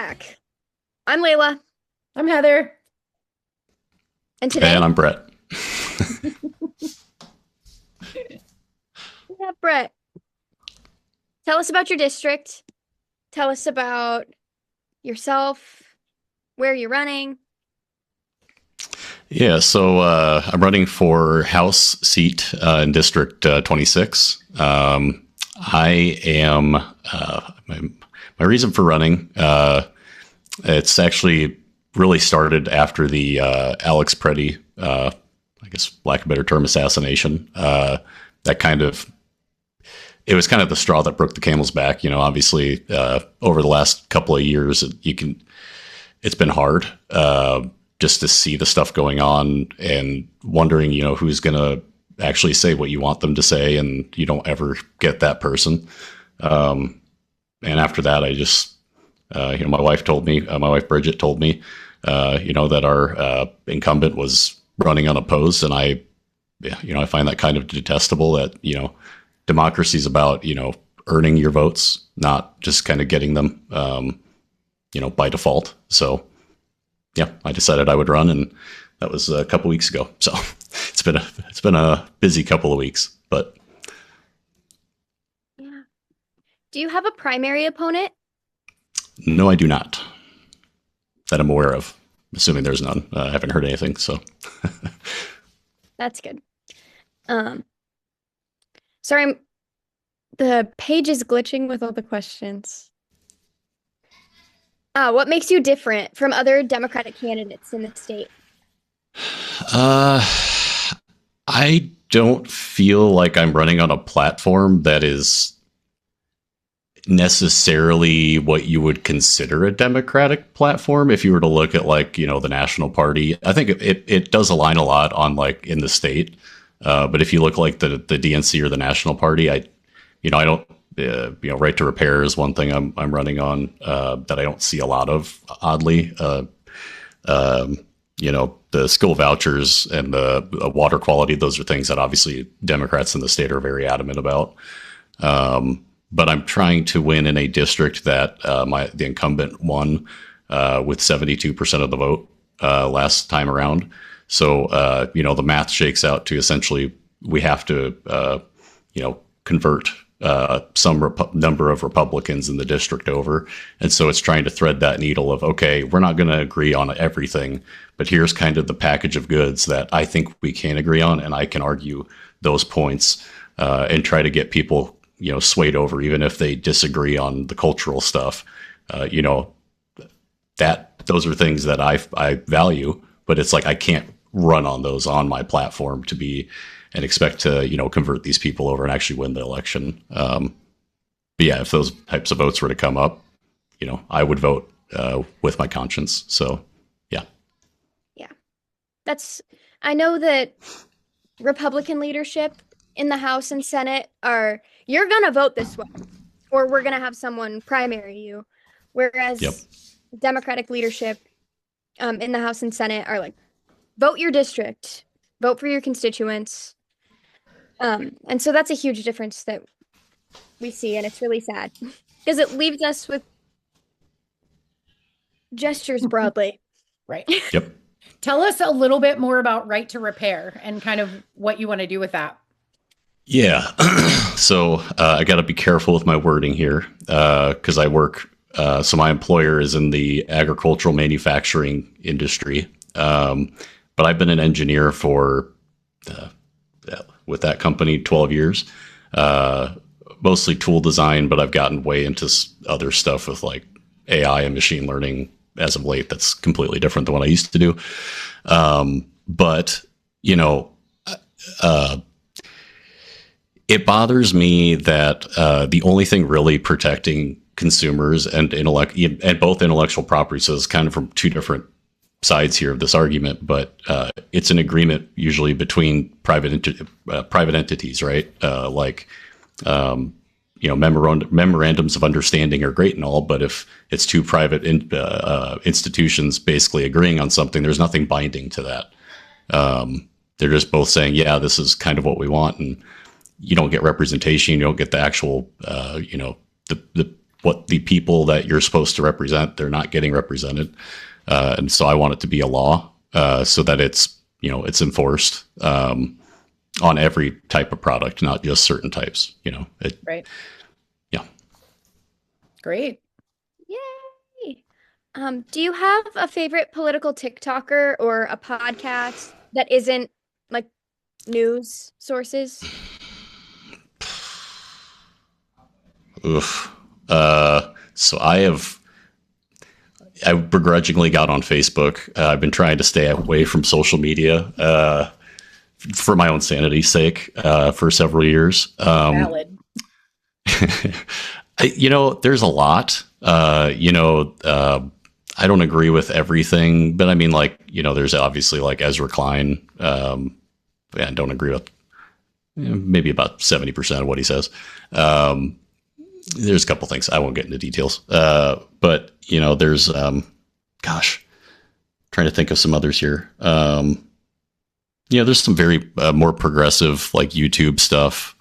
back. I'm Layla, I'm Heather. and And today I'm Brett. we have Brett. Tell us about your district. Tell us about yourself, where you're running. Yeah, so I'm running for House seat in District 26. I am my reason for running. It's actually really started after the Alex Preddy, I guess, lack of a better term, assassination. That kind of it was kind of the straw that broke the camel's back. You know, obviously, over the last couple of years, it's been hard just to see the stuff going on and wondering, who's going to actually say what you want them to say, and you don't ever get that person. And after that, I just, my wife told me, my wife Bridget told me, that our incumbent was running unopposed, and I find that kind of detestable. That democracy is about earning your votes, not just kind of getting them, by default. So yeah, I decided I would run, and that was a couple weeks ago. So it's been a busy couple of weeks, but Yeah. Do you have a primary opponent? no, I do not, that I'm aware of. Assuming there's none. I haven't heard anything. So That's good. Sorry, the page is glitching with all the questions. What makes you different from other Democratic candidates in the state? I don't feel like I'm running on a platform that is necessarily what you would consider a Democratic platform. If you were to look at the National Party, I think it does align a lot on in the state. But if you look like the DNC or the National Party, I don't, right to repair is one thing I'm running on that I don't see a lot of, oddly. The school vouchers and the water quality, those are things that obviously Democrats in the state are very adamant about. But I'm trying to win in a district that the incumbent won with 72% of the vote last time around. So, the math shakes out to essentially we have to, convert some number of Republicans in the district over. And so it's trying to thread that needle of, okay, we're not going to agree on everything, but here's kind of the package of goods that I think we can agree on. And I can argue those points and try to get people, swayed over, even if they disagree on the cultural stuff. That those are things that I value, but it's like I can't run on those on my platform to be and expect to convert these people over and actually win the election. But yeah, if those types of votes were to come up, I would vote with my conscience. So yeah. Yeah. I know that Republican leadership in the House and Senate you're going to vote this way, or we're going to have someone primary you. Whereas Yep. Democratic leadership in the House and Senate are like, vote your district, vote for your constituents. And so that's a huge difference that we see, and it's really sad because it leaves us with gestures broadly. Right. Yep. Tell us a little bit more about right to repair and kind of what you want to do with that. Yeah. So I got to be careful with my wording here because I work. So my employer is in the agricultural manufacturing industry, but I've been an engineer for with that company 12 years, mostly tool design, but I've gotten way into other stuff with like AI and machine learning as of late. That's completely different than what I used to do. But it bothers me that the only thing really protecting consumers and both intellectual property, so it's kind of from two different sides here of this argument, but it's an agreement usually between private entities, right? Memorandums of understanding are great and all, but if it's two private institutions basically agreeing on something, there's nothing binding to that. They're just both saying, yeah, this is kind of what we want, and you don't get representation, you don't get the actual, the what the people that you're supposed to represent, they're not getting represented. And so I want it to be a law so that it's, it's enforced on every type of product, not just certain types, Right. Yeah. Great. Yay. Do you have a favorite political TikToker or a podcast that isn't like news sources? Oof. So I begrudgingly got on Facebook. I've been trying to stay away from social media for my own sanity's sake for several years. Valid. There's a lot. I don't agree with everything, but I mean, there's obviously like Ezra Klein. I don't agree with maybe about 70% of what he says. There's a couple things. I won't get into details. But there's, trying to think of some others here. There's some very more progressive like YouTube stuff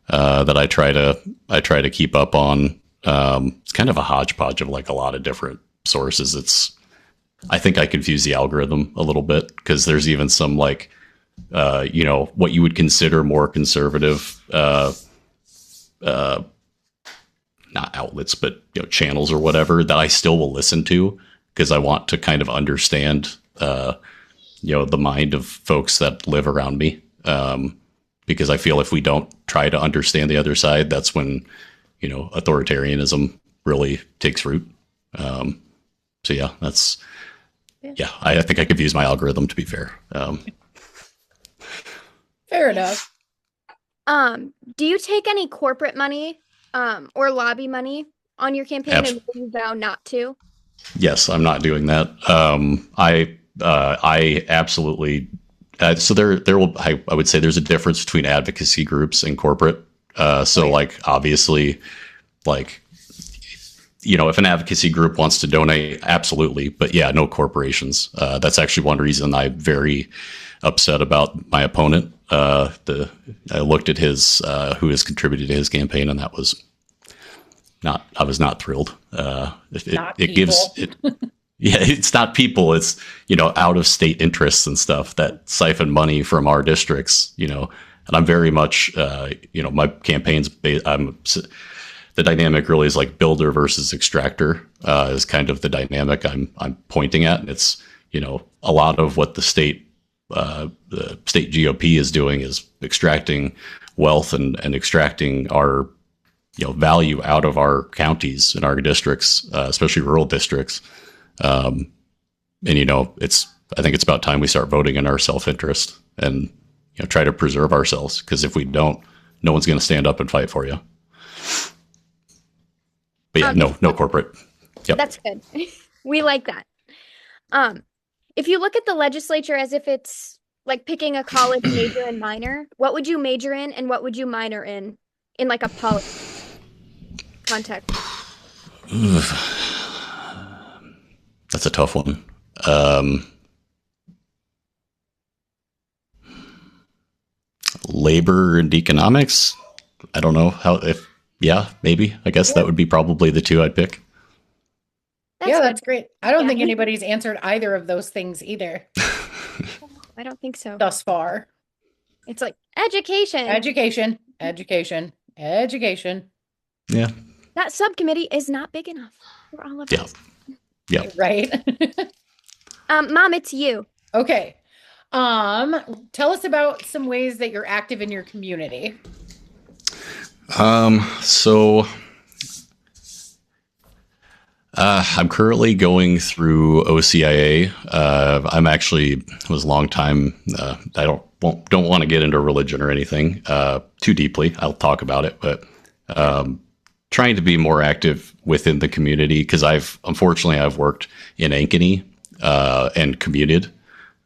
that I try to keep up on. It's kind of a hodgepodge of like a lot of different sources. I think I confuse the algorithm a little bit because there's even some like, what you would consider more conservative, not outlets, but channels or whatever that I still will listen to because I want to kind of understand, the mind of folks that live around me. Because I feel if we don't try to understand the other side, that's when, authoritarianism really takes root. So yeah, I think I confuse my algorithm, to be fair. Fair enough. Do you take any corporate money or lobby money on your campaign and you vow not to? Yes, I'm not doing that. I absolutely. So I would say there's a difference between advocacy groups and corporate. Like obviously, like if an advocacy group wants to donate, absolutely. But yeah, no corporations. That's actually one reason I'm very upset about my opponent. I looked at his who has contributed to his campaign, and I was not thrilled. It gives it. Yeah, it's not people. It's out of state interests and stuff that siphon money from our districts. And I'm very much my campaign's the dynamic really is like builder versus extractor is kind of the dynamic I'm pointing at. And it's a lot of what the state GOP is doing is extracting wealth and extracting our value out of our counties and our districts, especially rural districts. I think it's about time we start voting in our self-interest and try to preserve ourselves, because if we don't, no one's going to stand up and fight for you. But yeah, no corporate. Yep. That's good. We like that. If you look at the legislature as if it's like picking a college major and minor, what would you major in and what would you minor in like a policy context? That's a tough one. Labor and economics. I don't know maybe. I guess that would be probably the two I'd pick. That's great. I don't think anybody's answered either of those things either. I don't think so. Thus far. It's like education. Yeah. That subcommittee is not big enough for all of us. Yeah. Right. Mom, it's you. Okay. Tell us about some ways that you're active in your community. So I'm currently going through OCIA. Was a long time. I don't want to get into religion or anything too deeply. I'll talk about it, but trying to be more active within the community, because I've worked in Ankeny and commuted.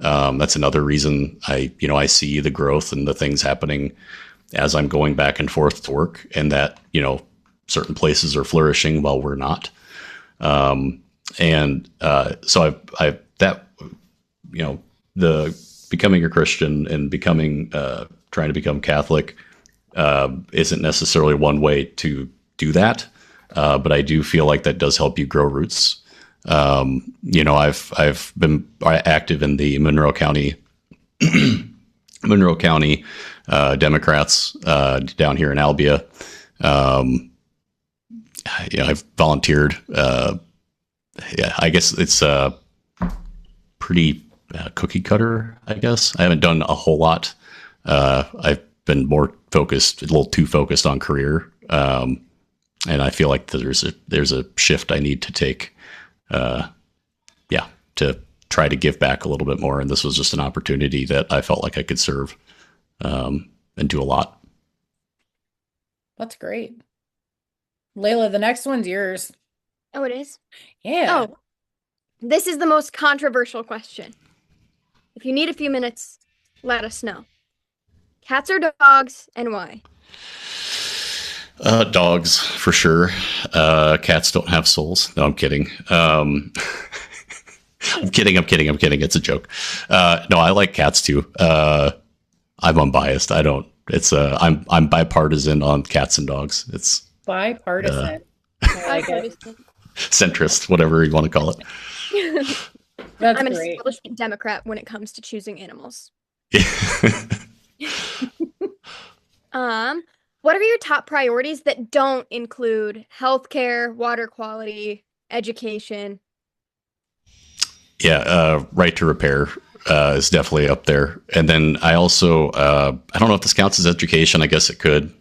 That's another reason I see the growth and the things happening as I'm going back and forth to work, and that certain places are flourishing while we're not. So I've that the becoming a Christian and trying to become Catholic isn't necessarily one way to do that. but I do feel like that does help you grow roots. I've been active in the Monroe County Democrats down here in Albia. I've volunteered. I guess it's pretty cookie cutter. I guess I haven't done a whole lot. I've been more focused, a little too focused on career, and I feel like there's a shift I need to take. To try to give back a little bit more, and this was just an opportunity that I felt like I could serve and do a lot. That's great. Layla, the next one's yours. Oh, it is? Yeah. Oh, this is the most controversial question. If you need a few minutes, let us know. Cats or dogs, and why? Dogs, for sure. Cats don't have souls. No, I'm kidding. I'm kidding. It's a joke. No, I like cats too. I'm unbiased. I don't. It's I'm bipartisan on cats and dogs. It's bipartisan. I like it. Centrist, whatever you want to call it. That's I'm an great. established Democrat when it comes to choosing animals. What are your top priorities that don't include healthcare, water quality, education? Yeah, right to repair is definitely up there. And then I also, I don't know if this counts as education. I guess it could.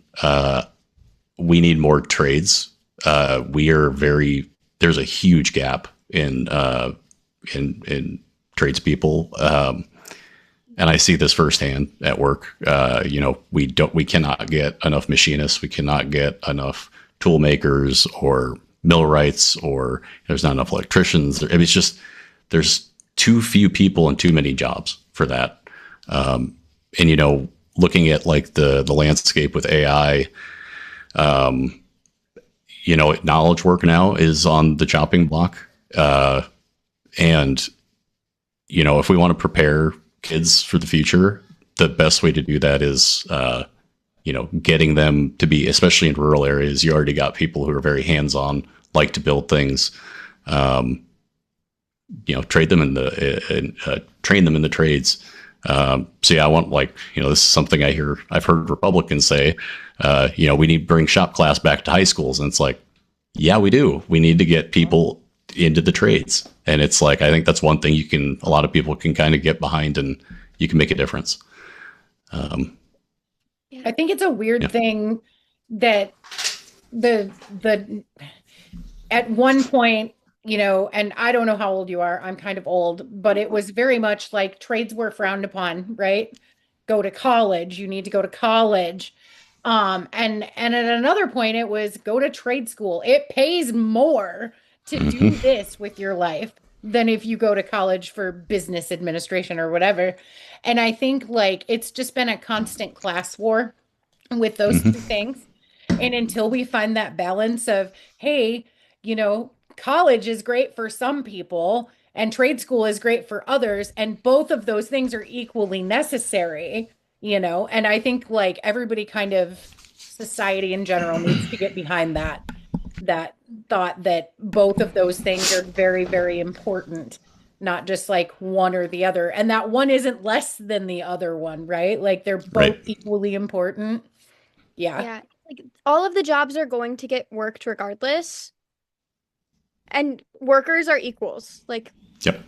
We need more trades. There's a huge gap in tradespeople. And I see this firsthand at work. We cannot get enough machinists. We cannot get enough tool makers or millwrights, or there's not enough electricians. It's just, there's too few people and too many jobs for that. And, looking at like the landscape with AI, knowledge work now is on the chopping block. And, if we want to prepare kids for the future, the best way to do that is, getting them to be, especially in rural areas, you already got people who are very hands-on, like to build things. Train them in the trades. I want, this is something I've heard Republicans say, we need to bring shop class back to high schools. And it's like, yeah, we do. We need to get people into the trades. And it's like, I think that's one thing a lot of people can kind of get behind, and you can make a difference. I think it's a weird thing that at one point, and I don't know how old you are. I'm kind of old, but it was very much like trades were frowned upon, right? Go to college. You need to go to college. And at another point, it was go to trade school. It pays more to do this with your life than if you go to college for business administration or whatever. And I think it's just been a constant class war with those two things. And until we find that balance of, hey, college is great for some people and trade school is great for others, and both of those things are equally necessary, and I think everybody kind of, society in general, needs to get behind that thought that both of those things are very, very important, not just one or the other, and that one isn't less than the other one, right? They're both equally important. Yeah, all of the jobs are going to get worked regardless. And workers are equals. Yep.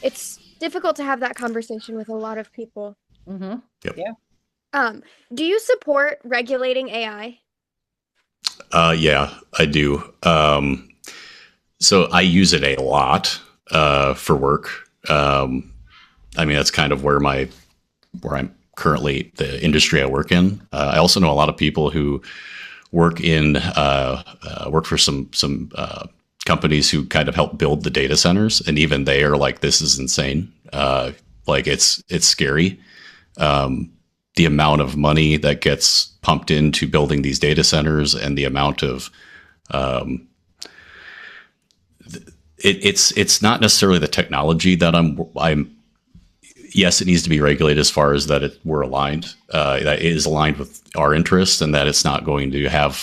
It's difficult to have that conversation with a lot of people. Mm-hmm. Yep. Yeah. Do you support regulating AI? Yeah, I do. So I use it a lot for work. That's kind of where I'm currently, the industry I work in. I also know a lot of people who work for some companies who kind of help build the data centers, and even they are like, this is insane. It's scary. The amount of money that gets pumped into building these data centers, and the amount of it's not necessarily the technology that yes, it needs to be regulated as far as that we're aligned. That it is aligned with our interests, and that it's not going to have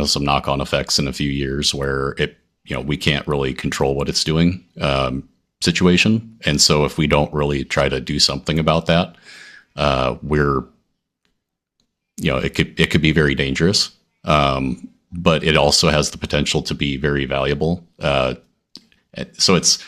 some knock-on effects in a few years where it we can't really control what it's doing situation. And so if we don't really try to do something about that, we're it could be very dangerous. But it also has the potential to be very valuable. So it's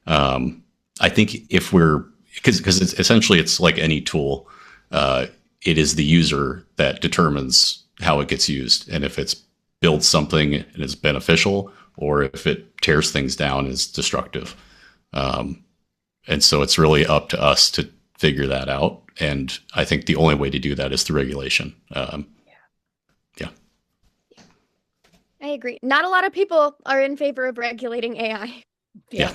I think if we're because it's essentially it's like any tool, it is the user that determines how it gets used, and if it's builds something and is beneficial, or if it tears things down and is destructive. And so it's really up to us to figure that out. And I think the only way to do that is through regulation. Yeah. I agree. Not a lot of people are in favor of regulating AI. Yeah.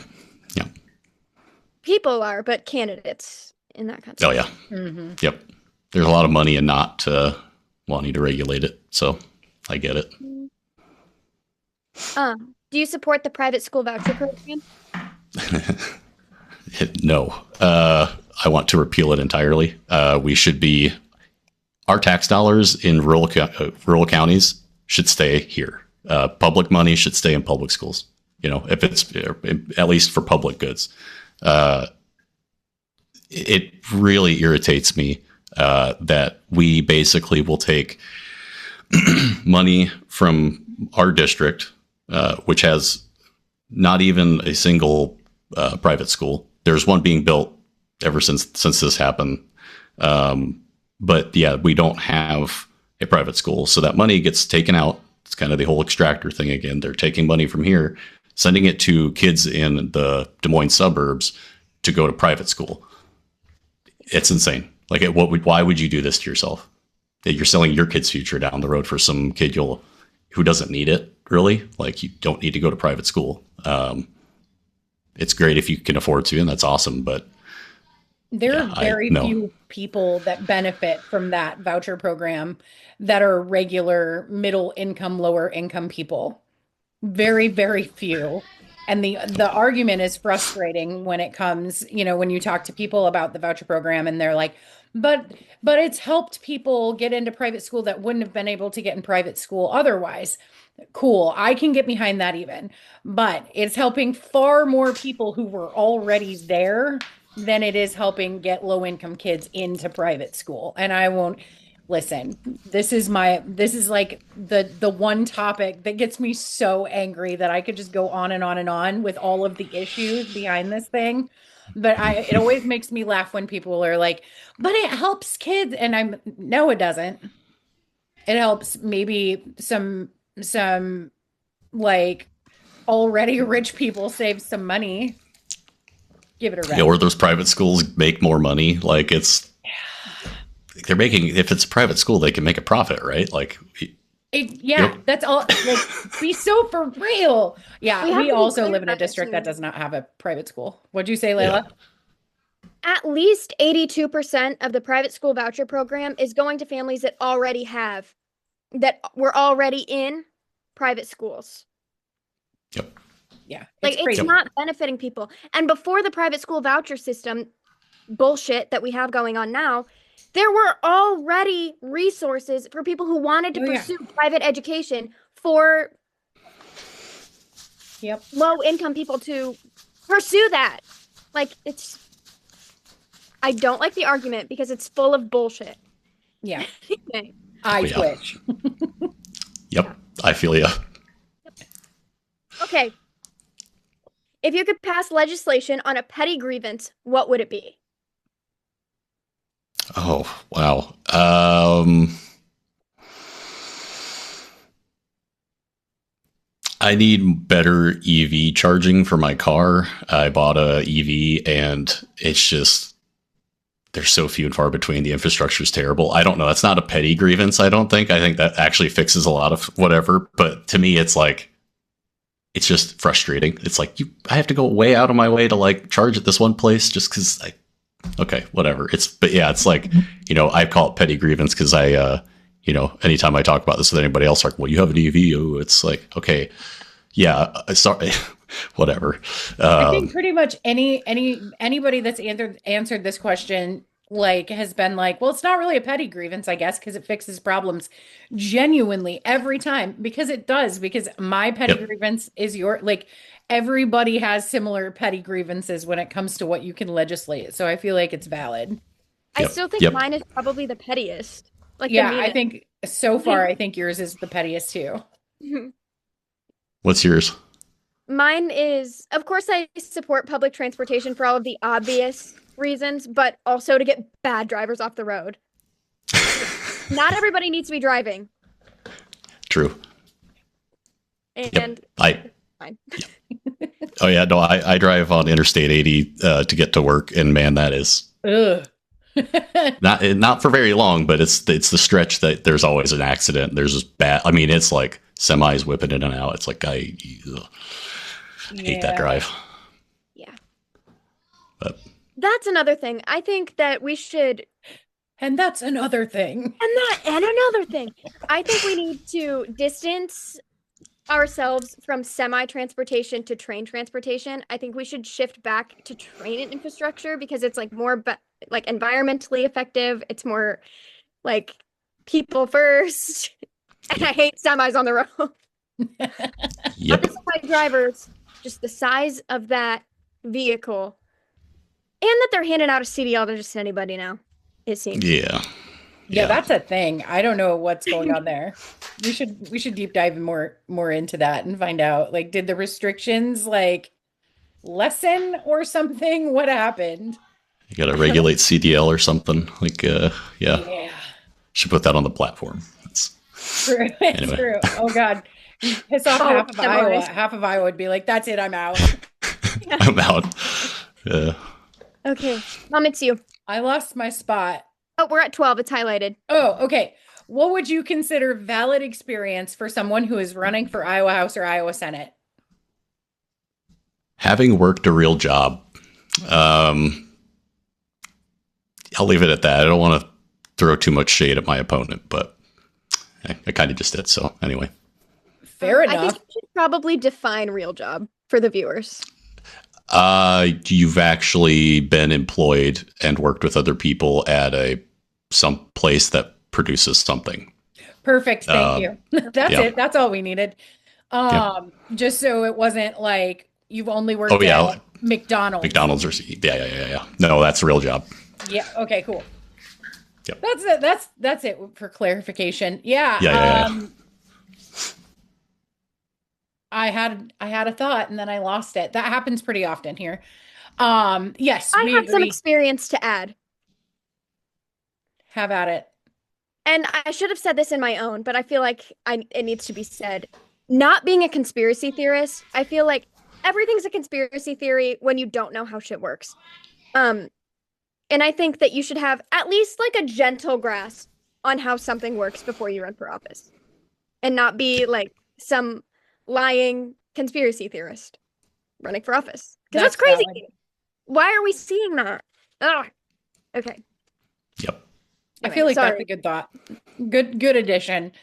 People are, but candidates in that context. Oh, yeah. Mm-hmm. Yep. There's a lot of money in not wanting to regulate it. So I get it. Do you support the private school voucher program? No. I want to repeal it entirely. We should be, our tax dollars in rural counties should stay here. Public money should stay in public schools, if it's at least for public goods. It really irritates me that we basically will take money from our district, which has not even a single private school. There's one being built ever since this happened. But yeah, we don't have a private school. So that money gets taken out. It's kind of the whole extractor thing again. They're taking money from here, sending it to kids in the Des Moines suburbs to go to private school. It's insane. Like, why would you do this to yourself? That you're selling your kid's future down the road for some kid who doesn't need it, really. Like, you don't need to go to private school. It's great if you can afford to, and that's awesome. But there are very few people that benefit from that voucher program that are regular middle income, lower income people. Very, very few. And the argument is frustrating when it comes, when you talk to people about the voucher program and they're like, but it's helped people get into private school that wouldn't have been able to get in private school otherwise. Cool. I can get behind that even, but it's helping far more people who were already there than it is helping get low income kids into private school. And I won't listen. This is like the one topic that gets me so angry that I could just go on and on and on with all of the issues behind this thing. But it always makes me laugh when people are like, but it helps kids. And no, it doesn't. It helps maybe some like already rich people save some money. Give it a rest. Or those private schools make more money. Like they're making, if it's a private school, they can make a profit, right? Like, that's all. Like, be so for real. Yeah, we also live in a district that does not have a private school. What'd you say, Layla? Yeah. At least 82% of the private school voucher program is going to families that were already in private schools. Yep. Yeah. It's not benefiting people. And before the private school voucher system bullshit that we have going on now, there were already resources for people who wanted to pursue private education for low-income people to pursue that. I don't like the argument because it's full of bullshit. Yeah. I twitch. Yep. I feel you. Okay. If you could pass legislation on a petty grievance, what would it be? Oh, wow. I need better EV charging for my car. I bought a EV and it's just, they're so few and far between. The infrastructure is terrible. I don't know. That's not a petty grievance, I don't think. I think that actually fixes a lot of whatever. But to me, it's like, it's just frustrating. It's like, I have to go way out of my way to charge at this one place just because okay, whatever. It's like, I call it petty grievance because anytime I talk about this with anybody else, like, well, you have an EV. It's like, okay, yeah, sorry. whatever. I think pretty much anybody that's answered this question like has been like, well, it's not really a petty grievance, I guess, because it fixes problems genuinely every time because it does. Because my petty Yep. grievance is your like everybody has similar petty grievances when it comes to what you can legislate. So I feel like it's valid. I Yep. still think Yep. mine is probably the pettiest. Like the Yeah, I meanest. think so far, I think yours is the pettiest too. What's yours? Mine is, of course, I support public transportation for all of the obvious reasons, but also to get bad drivers off the road. Not everybody needs to be driving. True. And I fine. Oh yeah, no, I drive on Interstate 80 to get to work, and man, that is Ugh. not for very long, but it's the stretch that there's always an accident. There's this bad. I mean, it's like semis whipping in and out. It's like I hate that drive. Yeah. But That's another thing. I think that we should, And that's another thing. and another thing. I think we need to distance ourselves from semi-transportation to train transportation. I think we should shift back to train infrastructure because it's like more like environmentally effective. It's more like people first. And I hate semis on the road. yep, Not the semi drivers, just the size of that vehicle. And that they're handing out a CDL to just anybody now, it seems. yeah, Yeah, that's a thing. I don't know what's going on there. We should deep dive more into that and find out like did the restrictions like lessen or something? What happened? You got to regulate CDL or something. Like, yeah, Yeah. should put that on the platform. It's, True. It's Anyway. true. Oh God. You piss off Oh, half of Iowa. semis. Half of Iowa would be like, that's it, I'm out. I'm out. Okay, Mom, it's you. I lost my spot. Oh, we're at 12. It's highlighted. Oh, okay. What would you consider valid experience for someone who is running for Iowa House or Iowa Senate? Having worked a real job. I'll leave it at that. I don't want to throw too much shade at my opponent, but I kind of just did. So anyway, Fair I enough. think you should probably define real job for the viewers. you've actually been employed and worked with other people at some place that produces something. Perfect. Thank you. That's yeah. it. That's all we needed. Yeah. Just so it wasn't like you've only worked Oh, yeah. at McDonald's. McDonald's or yeah. No, that's a real job. Yeah. Okay, cool. Yep. That's it. That's it for clarification. Yeah. Yeah. I had a thought and then I lost it. That happens pretty often here. Yes, I we have some agree. experience to add. Have at it. And I should have said this in my own, but I feel like it needs to be said. Not being a conspiracy theorist, I feel like everything's a conspiracy theory when you don't know how shit works. And I think that you should have at least like a gentle grasp on how something works before you run for office. And not be like some lying conspiracy theorist running for office. Because that's crazy. valid. Why are we seeing that? Ugh. Okay. Yep. I feel like that's Sorry. a good thought. Good addition.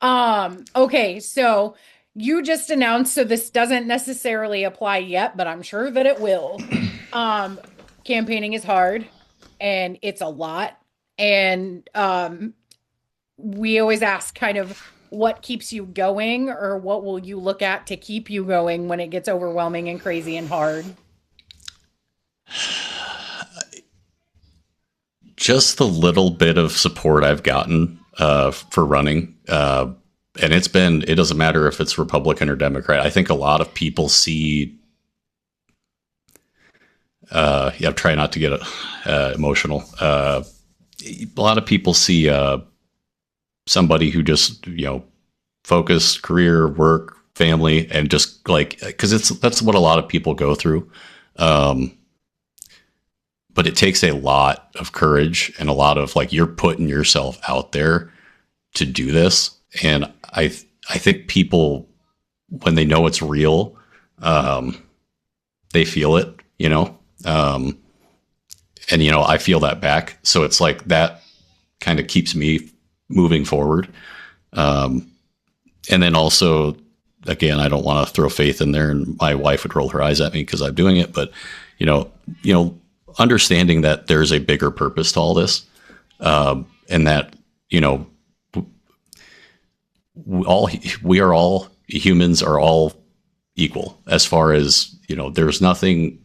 Okay, so you just announced, so this doesn't necessarily apply yet, but I'm sure that it will. Campaigning is hard and it's a lot. And we always ask kind of what keeps you going or what will you look at to keep you going when it gets overwhelming and crazy and hard? Just the little bit of support I've gotten for running. And it doesn't matter if it's Republican or Democrat. I think a lot of people see, I'm trying not to get emotional. A lot of people see somebody who just, focus, career, work, family, and just like, because that's what a lot of people go through. But it takes a lot of courage and a lot of like you're putting yourself out there to do this. And I think people, when they know it's real, they feel it, and I feel that back. So it's like that kind of keeps me moving forward. And then also again, I don't want to throw faith in there, and my wife would roll her eyes at me because I'm doing it. But understanding that there's a bigger purpose to all this, and that we are all humans are all equal as far as there's nothing.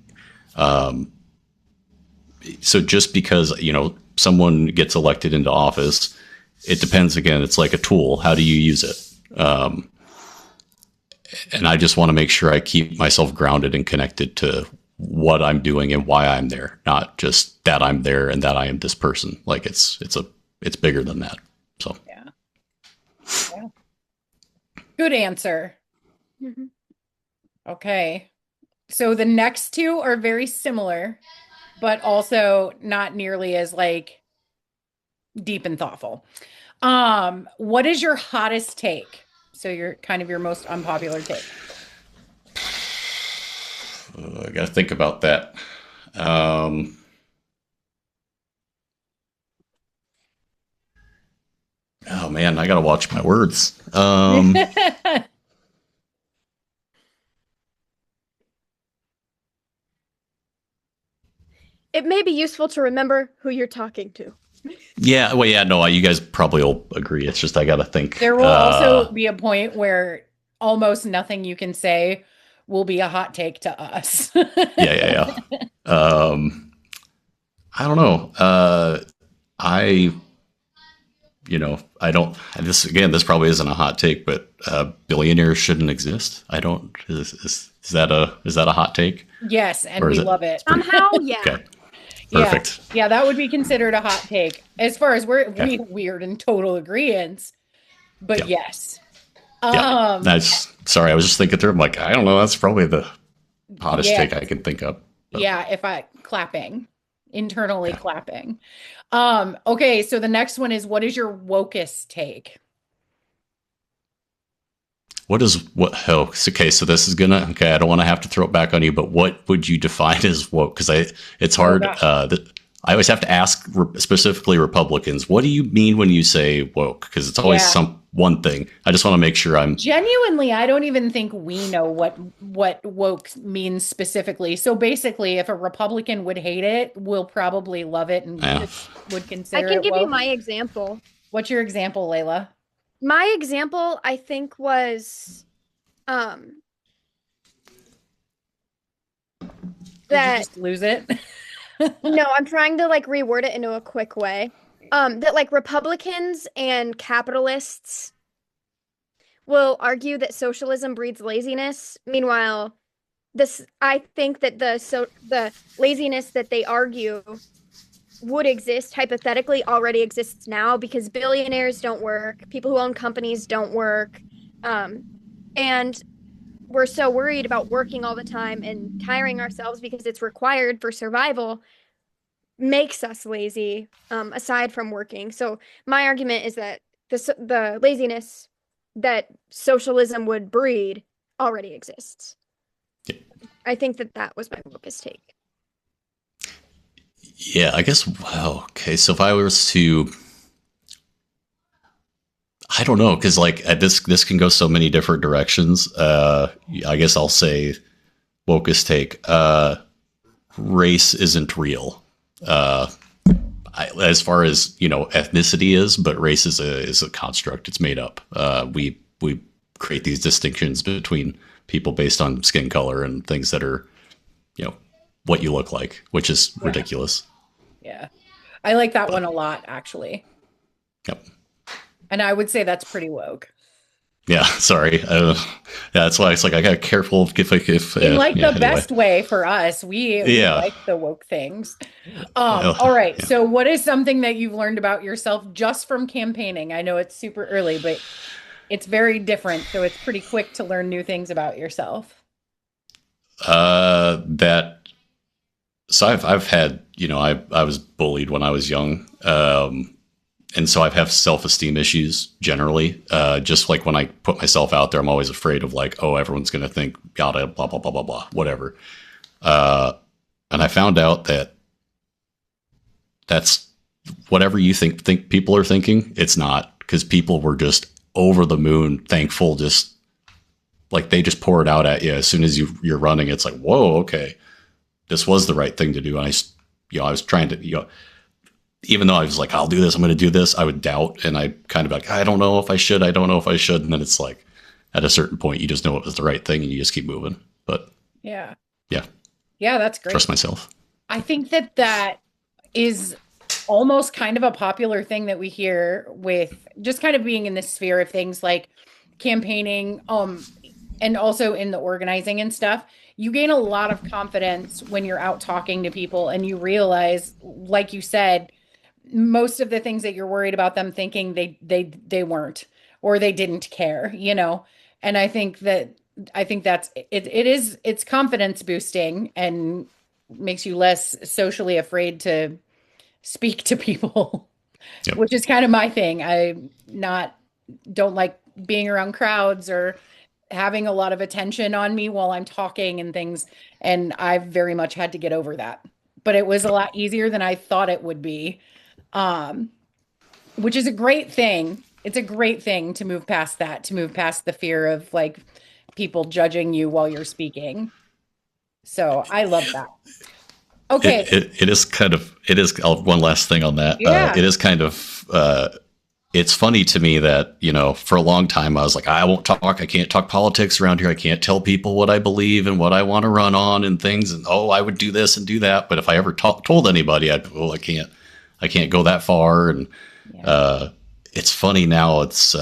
So just because someone gets elected into office, it depends. Again, it's like a tool. How do you use it? And I just want to make sure I keep myself grounded and connected to what I'm doing and why I'm there, not just that I'm there and that I am this person. Like it's bigger than that. So yeah. Good answer. Mm-hmm. Okay. So the next two are very similar, but also not nearly as like deep and thoughtful. What is your hottest take? So your kind of your most unpopular take. I got to think about that. Oh man, I got to watch my words. It may be useful to remember who you're talking to. Yeah, well, yeah, no, you guys probably will agree. It's just I got to think. There will also be a point where almost nothing you can say will be a hot take to us. Yeah. I don't know. I don't. This probably isn't a hot take, but billionaires shouldn't exist. I don't. Is that a hot take? Yes, and we love it. Somehow, yeah. Okay. Perfect. Yeah, that would be considered a hot take. As far as we weird and total agreement, but yes. Sorry, I was just thinking through. I'm like, I don't know. That's probably the hottest take I can think of. But. Yeah, internally clapping. Okay, so the next one is, what is your wokest take? Okay, so this is I don't want to have to throw it back on you, but what would you define as woke? Because it's hard. I always have to ask specifically Republicans, what do you mean when you say woke? Because it's always one thing. I just want to make sure I'm genuinely. I don't even think we know what woke means specifically. So basically, if a Republican would hate it, we'll probably love it and would consider it. I can give woke. you my example. What's your example, Layla? My example, I think, was Did you just lose it? No, I'm trying to reword it into a quick way. That Republicans and capitalists will argue that socialism breeds laziness. Meanwhile, I think that the laziness that they argue would exist hypothetically already exists now, because billionaires don't work, people who own companies don't work, and we're so worried about working all the time and tiring ourselves because it's required for survival, makes us lazy, aside from working. So my argument is that the laziness that socialism would breed already exists. I think that was my focus take. Yeah, I guess. Wow. Okay, so if I was to, I don't know, because this can go so many different directions. I guess I'll say wokeist take. Race isn't real. As far as ethnicity is, but race is a construct. It's made up. We create these distinctions between people based on skin color and things that are what you look like, which is ridiculous. Yeah. I like that one a lot, actually. Yep. And I would say that's pretty woke. Yeah, sorry. That's why it's I got careful if the best way for us. We like the woke things. All right. Yeah. So what is something that you've learned about yourself just from campaigning? I know it's super early, but it's very different. So it's pretty quick to learn new things about yourself. I've had, I was bullied when I was young. And so I have self-esteem issues generally. Just when I put myself out there, I'm always afraid of everyone's going to think, yada, blah, blah, blah, blah, blah, whatever. And I found out that's whatever you think people are thinking. It's not, because people were just over the moon thankful just like they just pour it out at you as soon as you're running. It's like, whoa, okay, this was the right thing to do. And I was trying to, even though I was like, I'll do this, I'm going to do this, I would doubt. And I kind of like, I don't know if I should. And then it's like, at a certain point, you just know it was the right thing and you just keep moving. But yeah. Yeah. Yeah, that's great. Trust myself. I think that is almost kind of a popular thing that we hear with just kind of being in this sphere of things like campaigning, and also in the organizing and stuff. You gain a lot of confidence when you're out talking to people and you realize, like you said, most of the things that you're worried about them thinking they weren't, or they didn't care, And I think that's it's confidence boosting and makes you less socially afraid to speak to people, Yep. which is kind of my thing. Don't like being around crowds or having a lot of attention on me while I'm talking and things. And I've very much had to get over that, but it was a lot easier than I thought it would be. Which is a great thing. It's a great thing to move past that, to move past the fear of like people judging you while you're speaking. So I love that. Okay. It is one last thing on that. Yeah. It is kind of, it's funny to me that, for a long time I was like, I won't talk. I can't talk politics around here. I can't tell people what I believe and what I want to run on and things. And, I would do this and do that. But if I ever told anybody, I can't go that far. And, it's funny now. It's,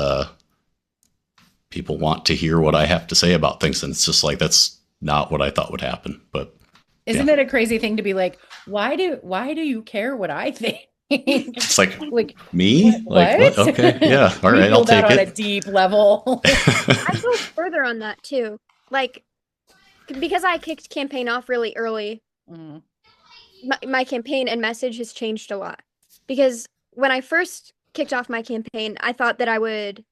people want to hear what I have to say about things. And it's just like, that's not what I thought would happen. But isn't it a crazy thing to be like, why do you care what I think? It's like me? Like what? Okay. Yeah. All right. I'll take it on it. a deep level. I go further on that too. Like, because I kicked campaign off really early, my campaign and message has changed a lot. Because when I first kicked off my campaign, I thought that I would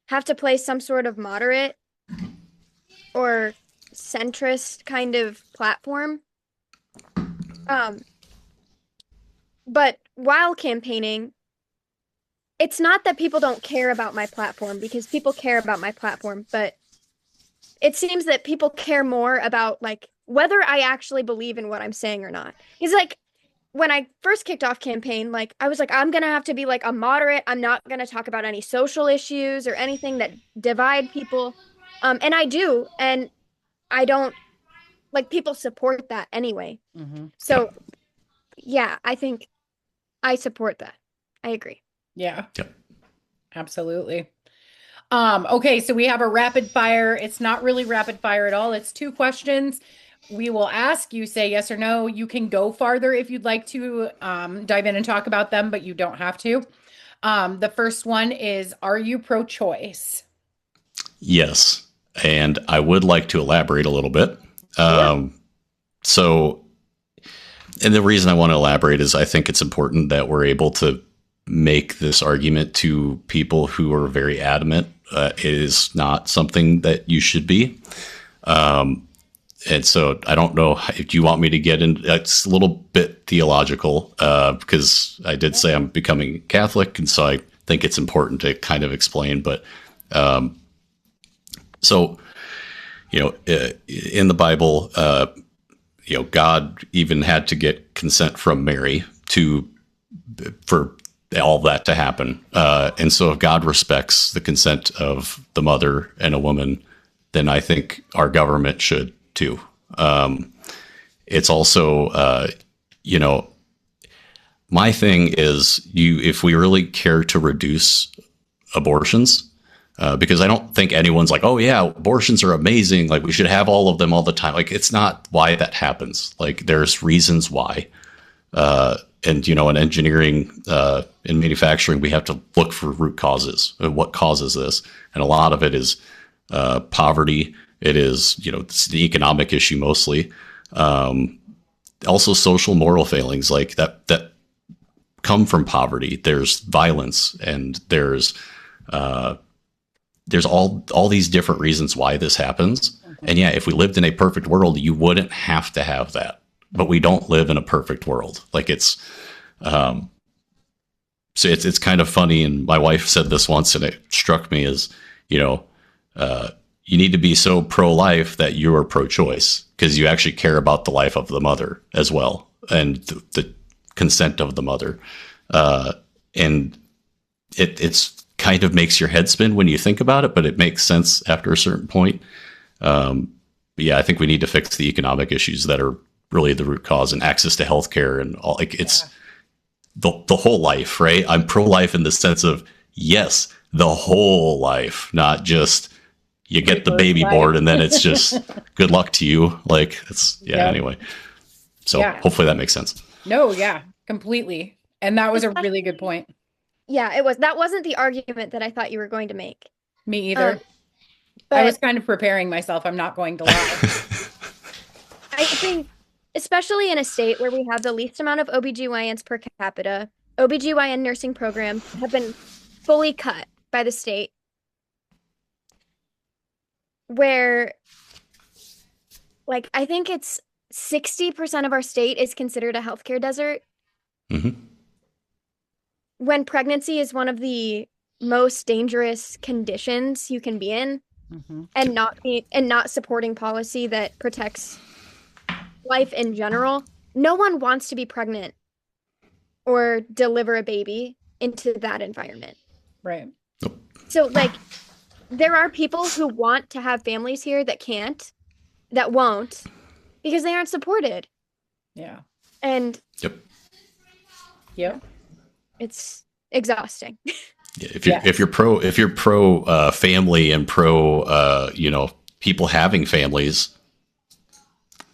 have to play some sort of moderate or centrist kind of platform. But while campaigning, it's not that people don't care about my platform, because people care about my platform, but it seems that people care more about like whether I actually believe in what I'm saying or not. Because like when I first kicked off campaign, like I was like, I'm gonna have to be like a moderate. I'm not gonna talk about any social issues or anything that divide people. And I do, and I don't like people support that anyway. So yeah, I think I support that. I agree. Yeah. Yep. Absolutely. Okay, so we have a rapid fire. It's not really rapid fire at all. It's 2 questions. We will ask you, say yes or no. You can go farther if you'd like to dive in and talk about them, but you don't have to. The first one is, are you pro-choice? Yes. And I would like to elaborate a little bit. So, and the reason I want to elaborate is I think it's important that we're able to make this argument to people who are very adamant it is not something that you should be. And so I don't know if you want me to get in. It's a little bit theological because I did say I'm becoming Catholic. And so I think it's important to kind of explain. But so, in the Bible, God even had to get consent from Mary for all that to happen. And so if God respects the consent of the mother and a woman, then I think our government should too. It's also, my thing is if we really care to reduce abortions, because I don't think anyone's like, oh yeah, abortions are amazing. Like we should have all of them all the time. Like it's not why that happens. Like there's reasons why. And in engineering, in manufacturing, we have to look for root causes. What causes this? And a lot of it is poverty. It is, it's the economic issue mostly. Also social moral failings like that come from poverty. There's violence and there's all these different reasons why this happens. And yeah, if we lived in a perfect world, you wouldn't have to have that. But we don't live in a perfect world. Like it's, so it's kind of funny. And my wife said this once, and it struck me as, you need to be so pro-life that you are pro-choice because you actually care about the life of the mother as well and the consent of the mother. And it's kind of makes your head spin when you think about it, but it makes sense after a certain point. But yeah, I think we need to fix the economic issues that are really the root cause, and access to healthcare and all. Like it's the whole life, right? I'm pro-life in the sense of yes, the whole life, not just you get the baby born and then it's just good luck to you. Like it's anyway. So hopefully that makes sense. No, yeah, completely. And that was a really good point. Yeah, it was. That wasn't the argument that I thought you were going to make. Me either. But I was kind of preparing myself. I'm not going to lie. I think, especially in a state where we have the least amount of OBGYNs per capita, OBGYN nursing programs have been fully cut by the state. Where, like, I think it's 60% of our state is considered a healthcare desert. Mm-hmm. When pregnancy is one of the most dangerous conditions you can be in, and not supporting policy that protects life in general, no one wants to be pregnant or deliver a baby into that environment. Right. So, like, there are people who want to have families here that can't, that won't, because they aren't supported. Yeah. And Yep. it's exhausting. Yeah, if you're pro family and pro people having families,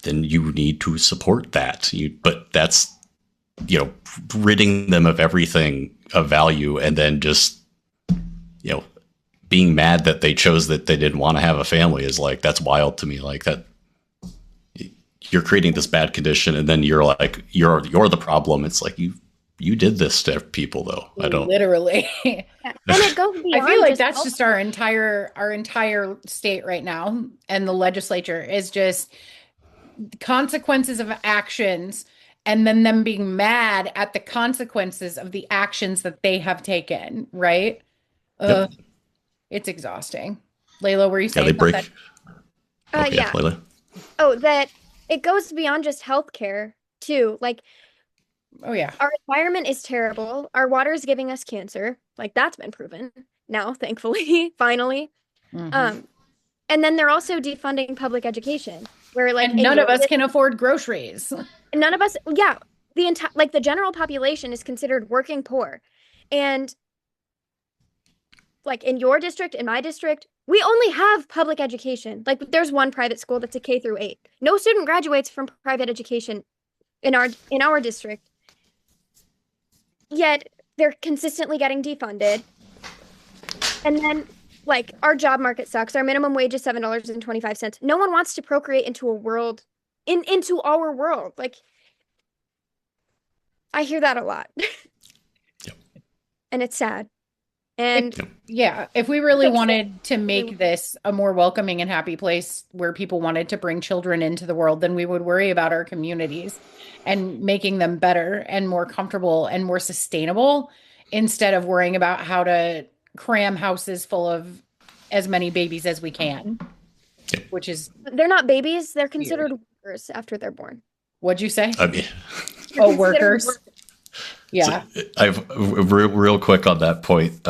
then you need to support that. But that's ridding them of everything of value and then just being mad that they chose that they didn't want to have a family is like, that's wild to me. Like that you're creating this bad condition and then you're like you're the problem. It's like you did this to people though. I don't literally. And it goes beyond. I feel like that's just our entire state right now, and the legislature is just consequences of actions and then them being mad at the consequences of the actions that they have taken, right? Yep. It's exhausting. Layla, were you saying they break something? Yeah. Layla. Oh, that it goes beyond just healthcare too. Like, oh yeah, our environment is terrible. Our water is giving us cancer. Like, that's been proven now, thankfully, finally. And then they're also defunding public education, where like and none of us can afford groceries. None of us, the entire the general population is considered working poor, and like in your district, in my district, we only have public education. Like, there's one private school that's a K through 8. No student graduates from private education in our district. Yet they're consistently getting defunded. And then, like, our job market sucks. Our minimum wage is $7.25. No one wants to procreate into into our world. Like, I hear that a lot. Yep. And it's sad. And yeah, if we really wanted to make this a more welcoming and happy place where people wanted to bring children into the world, then we would worry about our communities and making them better and more comfortable and more sustainable, instead of worrying about how to cram houses full of as many babies as we can. Which is, they're not babies, they're considered workers after they're born. What'd you say? I mean, workers. Yeah. So I've real quick on that point.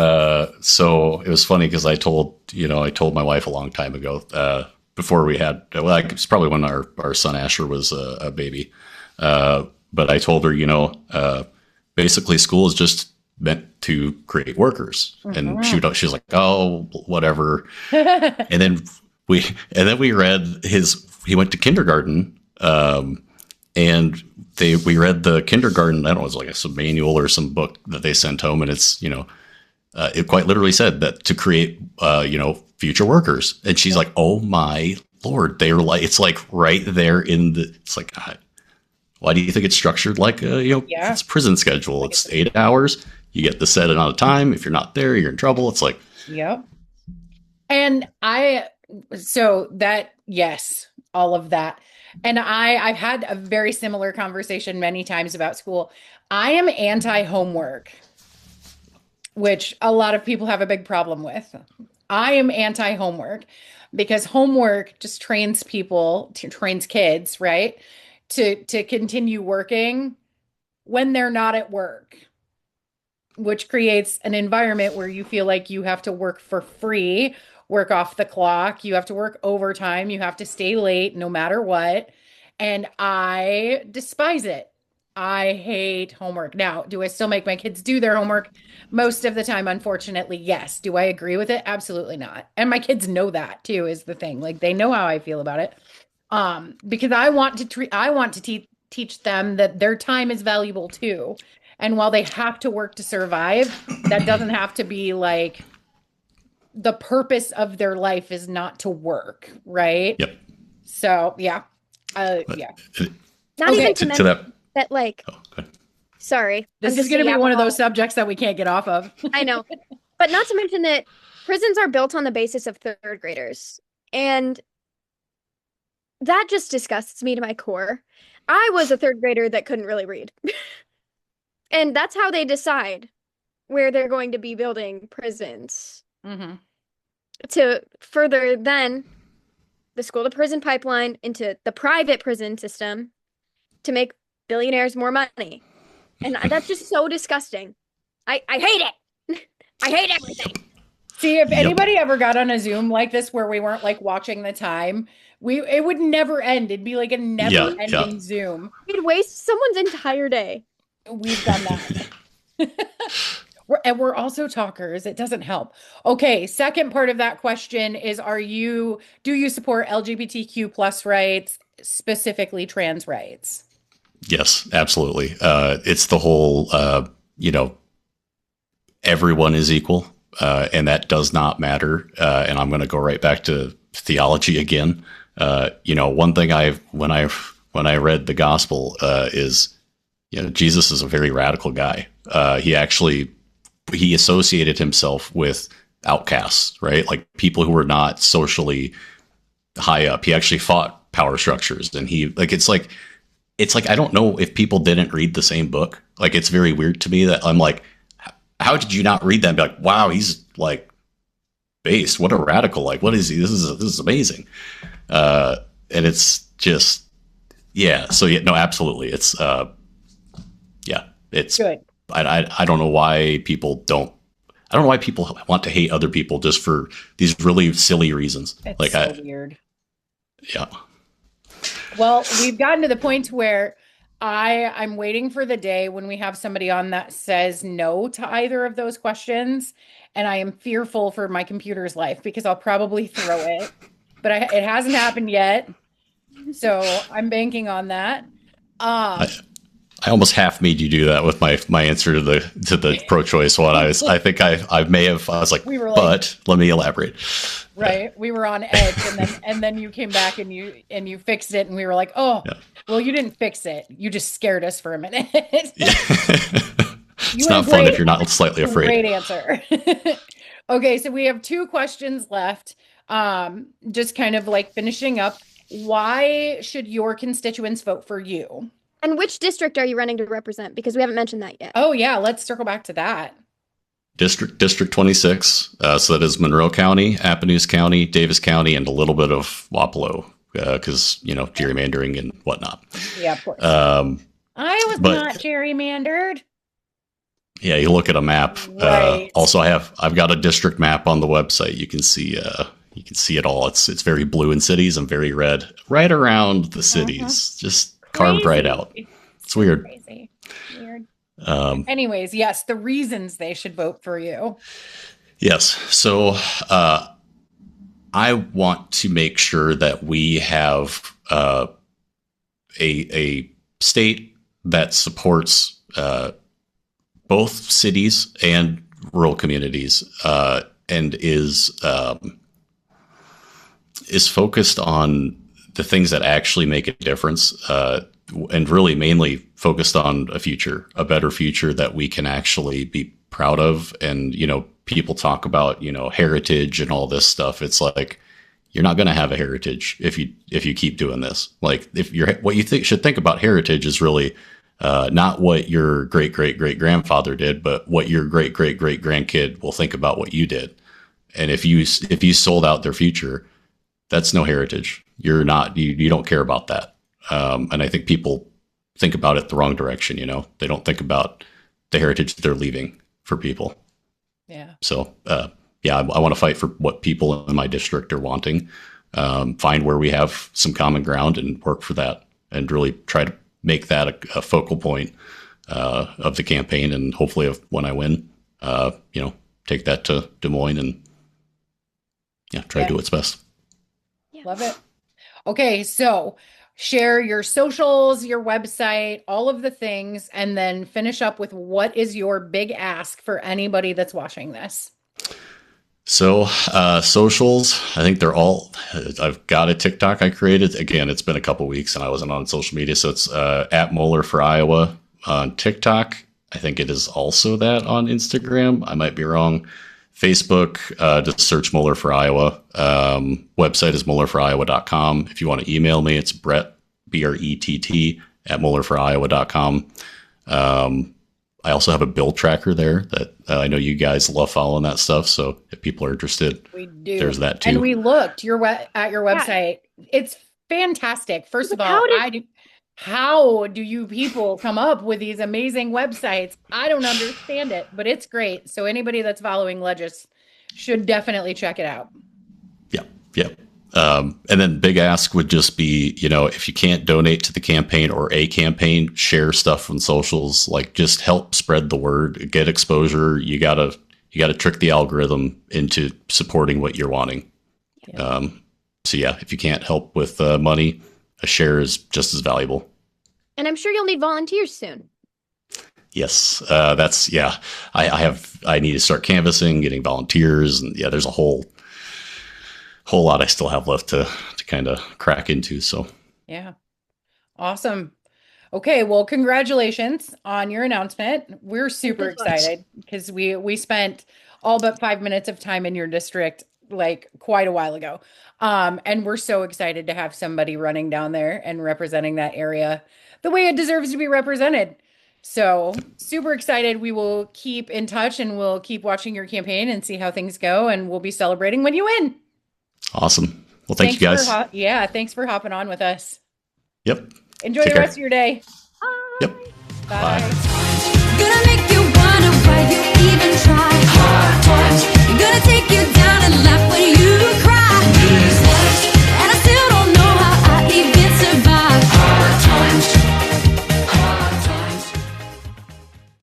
So it was funny because I told my wife a long time ago, before we had, it's probably when our son Asher was a baby. But I told her, basically school is just meant to create workand she's like, oh, whatever. and then we read he went to kindergarten, and we read the kindergarten, I don't know, it was like some manual or some book that they sent home, and it's, it quite literally said that to create, future workers. And she's like, oh my Lord, they're like, it's like right there it's like, why do you think it's structured like, it's prison schedule? It's 8 hours. You get the set amount of time. If you're not there, you're in trouble. It's like, yep. And yes, all of that. And I've had a very similar conversation many times about school. I am anti-homework, which a lot of people have a big problem with. I am anti homework because homework just trains people, trains kids, right? To continue working when they're not at work, which creates an environment where you feel like you have to work for free, work off the clock, you have to work overtime, you have to stay late no matter what. And I despise it. I hate homework. Now, do I still make my kids do their homework most of the time? Unfortunately, yes. Do I agree with it? Absolutely not. And my kids know that too, is the thing. Like they know how I feel about it. Because I want to teach them that their time is valuable too. And while they have to work to survive, that doesn't have to be like the purpose of their life is not to work, right? Yep. So, yeah. But Yeah. Not Okay. even to to mention that, that, like, oh, good. sorry, This I'm is just going to be yapping one of on. those subjects that we can't get off of. I know. But not to mention that prisons are built on the basis of third graders. And that just disgusts me to my core. I was a third grader that couldn't really read. And that's how they decide where they're going to be building prisons Mm-hmm. to further then the school to prison pipeline into the private prison system to make billionaires more money. And that's just so disgusting. I hate it. I hate everything. See, if Yep. anybody ever got on a Zoom like this where we weren't like watching the time, it would never end. It'd be like a never ending Zoom. You'd waste someone's entire day. We've done that. We're also talkers. It doesn't help. Okay, second part of that question is do you support LGBTQ plus rights, specifically trans rights? Yes, absolutely. It's the whole, everyone is equal, and that does not matter. And I'm going to go right back to theology again. One thing when I read the gospel, is, Jesus is a very radical guy. He associated himself with outcasts, right? Like people who were not socially high up. He actually fought power structures, and it's like, I don't know if people didn't read the same book. Like, it's very weird to me that I'm like, how did you not read that and be like, wow, he's like based. What a radical. Like, what is he? This is amazing. And it's just, yeah. So yeah, no, absolutely. It's, it's Good. I don't know why people want to hate other people just for these really silly reasons. It's like so weird. Yeah. Well, we've gotten to the point where I'm waiting for the day when we have somebody on that says no to either of those questions. And I am fearful for my computer's life because I'll probably throw it, but it hasn't happened yet. So I'm banking on that. I almost half made you do that with my answer to the pro-choice one. I was like, but let me elaborate. Right. We were on edge, and then you came back and you fixed it, and we were like, oh, yeah. Well, you didn't fix it. You just scared us for a minute. Yeah. It's not fun if you're not slightly afraid. Great answer. Okay, so we have 2 questions left. Just kind of like finishing up. Why should your constituents vote for you? And which district are you running to represent? Because we haven't mentioned that yet. Oh, yeah. Let's circle back to that. District 26. So that is Monroe County, Appanoose County, Davis County, and a little bit of Wapello, because, gerrymandering and whatnot. Yeah, of course. I was not gerrymandered. Yeah, you look at a map. Right. Also, I've got a district map on the website. You can see it all. It's very blue in cities and very red right around the cities. Just carved right out. It's weird. Crazy. Weird. Anyways, yes, the reasons they should vote for you. Yes. So I want to make sure that we have a state that supports both cities and rural communities, and is focused on the things that actually make a difference, and really mainly focused on a better future that we can actually be proud of. And, people talk about, heritage and all this stuff. It's like, you're not going to have a heritage if you keep doing this. Like, what you should think about heritage is really not what your great great great grandfather did, but what your great great great grandkid will think about what you did. And if you sold out their future, that's no heritage. You're not, you don't care about that. And I think people think about it the wrong direction. They don't think about the heritage they're leaving for people. Yeah. So, yeah, I want to fight for what people in my district are wanting, find where we have some common ground and work for that, and really try to make that a focal point of the campaign. And hopefully when I win, take that to Des Moines and try to do what's best. Love it. Okay, so share your socials, your website, all of the things, and then finish up with what is your big ask for anybody that's watching this? So socials, I think I've got a TikTok I created. Again, it's been a couple weeks and I wasn't on social media. So it's at Mohler for Iowa on TikTok. I think it is also that on Instagram. I might be wrong. Facebook, just search Mohler for Iowa. Website is mohlerforiowa.com. If you want to email me, it's Brett, BRETT, at mohlerforiowa.com. I also have a bill tracker there that I know you guys love following that stuff. So if people are interested, we do. There's that too. And we looked at your website. Yeah. It's fantastic. First of all, how do you people come up with these amazing websites? I don't understand it, but it's great. So anybody that's following Legis should definitely check it out. Yeah. And then big ask would just be, if you can't donate to the campaign or a campaign, share stuff on socials, like just help spread the word, get exposure. You gotta trick the algorithm into supporting what you're wanting. Yeah. So yeah, if you can't help with money, a share is just as valuable. And I'm sure you'll need volunteers soon. Yes, I need to start canvassing, getting volunteers, and there's a whole lot I still have left to kind of crack into. So yeah, awesome. Okay, well, congratulations on your announcement. We're super excited because we spent all but 5 minutes of time in your district like quite a while ago. And we're so excited to have somebody running down there and representing that area the way it deserves to be represented. So super excited. We will keep in touch and we'll keep watching your campaign and see how things go. And we'll be celebrating when you win. Awesome. Well, thank you guys. Thanks for hopping on with us. Yep. Enjoy the rest of your day. Bye. Yep. Bye. Gonna make you wonder why you even try. Hard touch.